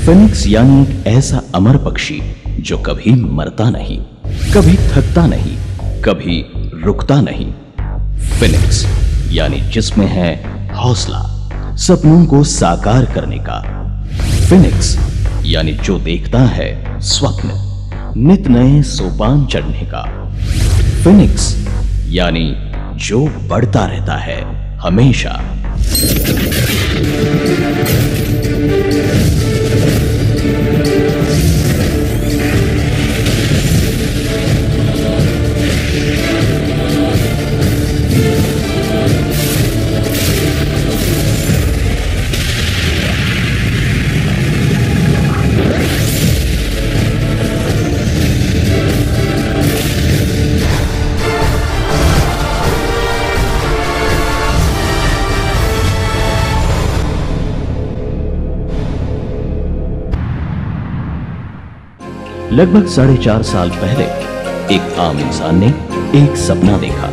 Phoenix यानी एक ऐसा अमर पक्षी जो कभी मरता नहीं, कभी थकता नहीं, कभी रुकता नहीं। फिनिक्स यानी जिसमें है हौसला, सपनों को साकार करने का। फिनिक्स यानी जो देखता है स्वप्न, नित नए सोपान चढ़ने का। फिनिक्स यानी जो बढ़ता रहता है हमेशा। लगभग 4.5 साल पहले एक आम इंसान ने एक सपना देखा।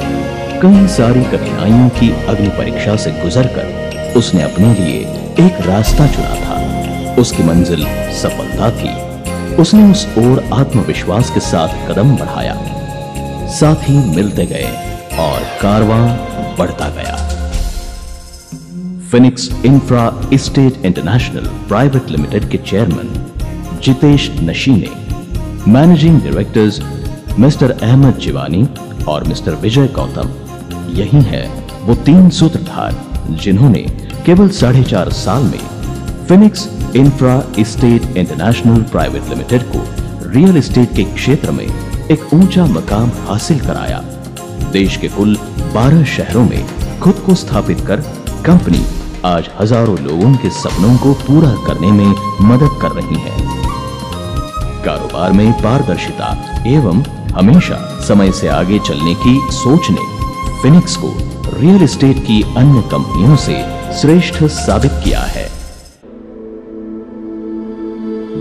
कई सारी कठिनाइयों की अग्नि परीक्षा से गुजरकर उसने अपने लिए एक रास्ता चुना था। उसकी मंजिल सफलता थी। उसने उस ओर आत्मविश्वास के साथ कदम बढ़ाया। साथी मिलते गए और कारवां बढ़ता गया। Phoenix infra estate international private limited के चेयरमैन जितेश नशी ने managing directors mister Ahmed Jiwani और मिस्टर विजय गौतम, यही है वो 3 सूत्रधार जिन्होंने केवल 4.5 साल में Phoenix infra estate international private limited को रियल एस्टेट के क्षेत्र में एक ऊंचा मकाम हासिल कराया। देश के कुल 12 शहरों में खुद को स्थापित कर कंपनी आज हजारों लोगों के सपनों को पूरा करने में मदद कर रही है। कारोबार में पारदर्शिता एवं हमेशा समय से आगे चलने की सोच ने फिनिक्स को रियल एस्टेट की अन्य कंपनियों से श्रेष्ठ साबित किया है।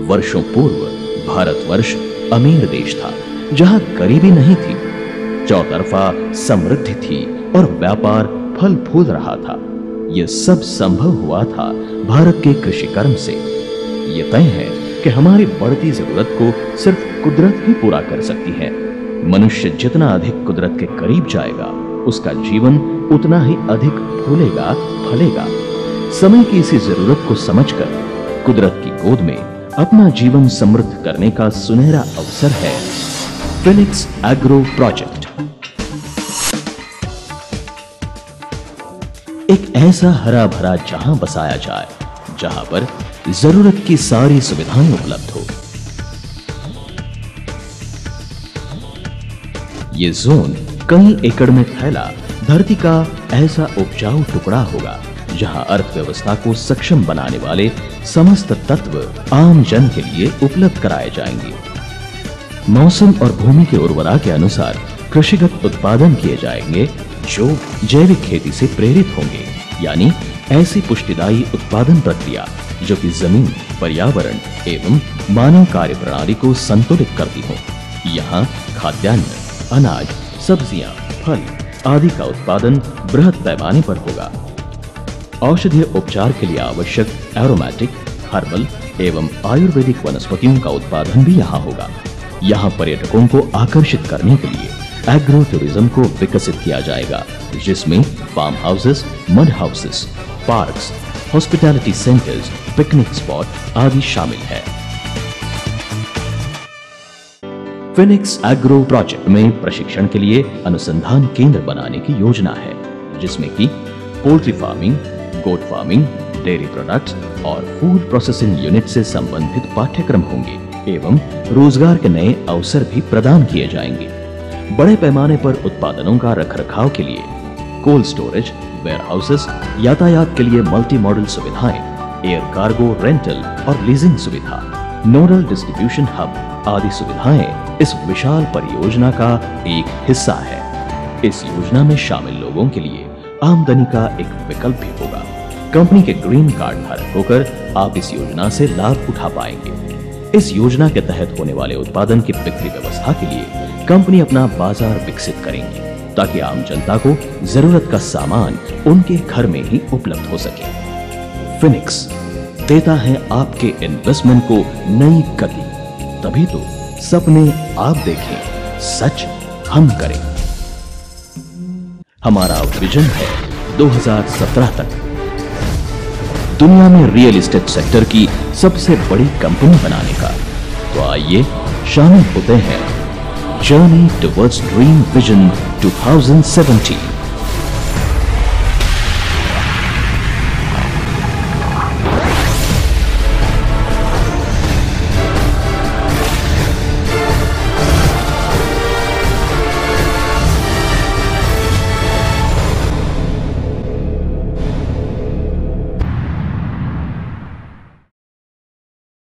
वर्षों पूर्व भारतवर्ष अमीर देश था, जहां गरीबी नहीं थी, चौतरफा समृद्धि थी और व्यापार फल फूल रहा था। यह सब संभव हुआ था भारत के कृषि कर्म से। यह तय है कि हमारी बढ़ती जरूरत को सिर्फ कुदरत ही पूरा कर सकती है। मनुष्य जितना अधिक कुदरत के करीब जाएगा, उसका जीवन उतना ही अधिक फूलेगा, फलेगा। समय की इसी जरूरत को समझकर कुदरत की गोद में अपना जीवन समृद्ध करने का सुनहरा अवसर है फिनिक्स एग्रो प्रोजेक्ट। एक ऐसा हरा भरा जहां बसाया जाए, जहां पर जरूरत की सारी सुविधाएं उपलब्ध हो। ये जोन कई एकड़ में फैला धरती का ऐसा उपजाऊ टुकड़ा होगा, जहां अर्थव्यवस्था को सक्षम बनाने वाले समस्त तत्व आम जन के लिए उपलब्ध कराए जाएंगे। मौसम और भूमि के उर्वरा के अनुसार कृषिगत उत्पादन किए जाएंगे, जो जैविक खेती से प्रेरित होंगे, यानी ऐसी पुष्टिदायी उत्पादन प्रक्रिया जो कि जमीन, पर्यावरण एवं मानव कार्य प्रणाली को संतुलित करती हो। यहाँ खाद्यान्न, अनाज, सब्जियां, फल आदि का उत्पादन बृहद पैमाने पर होगा। औषधीय उपचार के लिए आवश्यक एरोमेटिक, हर्बल एवं आयुर्वेदिक वनस्पतियों का उत्पादन भी यहाँ होगा। यहाँ पर्यटकों को आकर्षित करने के लिए एग्रो टूरिज्म को विकसित किया जाएगा, जिसमें farm houses, mud houses, parks, hospitality centres, picnic spot आदि शामिल है। फिनिक्स एग्रो प्रोजेक्ट में प्रशिक्षण के लिए अनुसंधान केंद्र बनाने की योजना है, जिसमें कि poultry farming, goat farming, dairy products और फूड प्रोसेसिंग यूनिट से संबंधित पाठ्यक्रम होंगे एवं रोजगार के नए अवसर भी प्रदान किए जाएंगे। बड़े पैमाने पर उत्पादनों का रखरखाव के लिए कोल्ड स्टोरेज, वेयर हाउसेस, यातायात के लिए मल्टी मॉडल सुविधाएं, एयर कार्गो रेंटल और लीजिंग सुविधा, नोडल डिस्ट्रीब्यूशन हब आदि सुविधाएं इस विशाल परियोजना का एक हिस्सा है। इस योजना में शामिल लोगों के लिए आमदनी का एक विकल्प भी होगा। कंपनी के ग्रीन कार्ड धारक होकर आप इस योजना से लाभ उठा पाएंगे। इस योजना के तहत होने वाले उत्पादन की बिक्री व्यवस्था के लिए कंपनी अपना बाजार विकसित करेंगी, ताकि आम जनता को जरूरत का सामान उनके घर में ही उपलब्ध हो सके। फिनिक्स देता है आपके इन्वेस्टमेंट को नई गति। तभी तो सपने आप देखें, सच हम करें। हमारा विजन है 2017 तक दुनिया में रियल एस्टेट सेक्टर की सबसे बड़ी कंपनी बनाने का। तो आइए शामिल होते हैं जर्नी टुवर्ड्स ड्रीम विजन 2017।